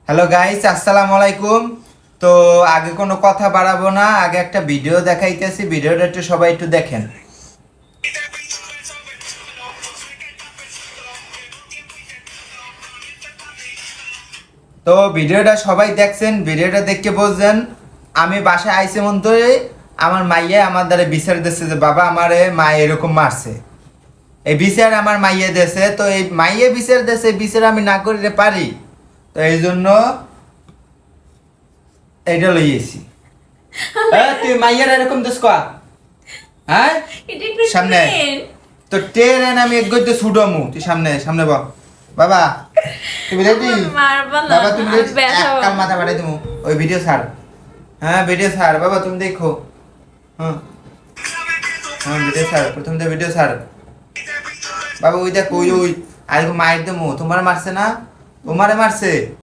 Hello guys, আসসালামু আলাইকুম। তো আগে কোনো কথা বাড়াবো না, আগে একটা ভিডিও দেখাইতেছি, ভিডিওটা একটু সবাই একটু দেখেন। তো ভিডিওটা সবাই দেখছেন, ভিডিওটা দেখে বুঝছেন আমি বাসায় আইসে মধ্যে আমার মাইয়া আমার দ্বারা বিচার দিচ্ছে যে বাবা আমারে মা এরকম মারছে। এই বিচার আমার মাইয়া দেশে, তো এই মাইয়া বিচার দেশে বিচার আমি না করতে পারি, তো এই জন্য এইটা লইয়েছি। তুই মাইয়ার এরকম দেশ কয়া, হ্যাঁ এটা একটু সামনে ট্রেন। তো ট্রেন আমি এক গইতে ছুডমু, তুই সামনে সামনে বাবা বাবা তুমি রেডি? আমার মারবা না, বাবা তুমি আমি রেডি? ব্যথা এক কাল মাথা বাড়াই দিমু। ওই ভিডিও ছাড়, হ্যাঁ ভিডিও ছাড় বাবা, তুমি দেখো। হ্যাঁ হ্যাঁ ভিডিও ছাড়, প্রথম তো ভিডিও ছাড় বাবা। ওই দেখো ওই ওই আর মাইর দেমু। তোমার মারছে না? তোমারে মারছে।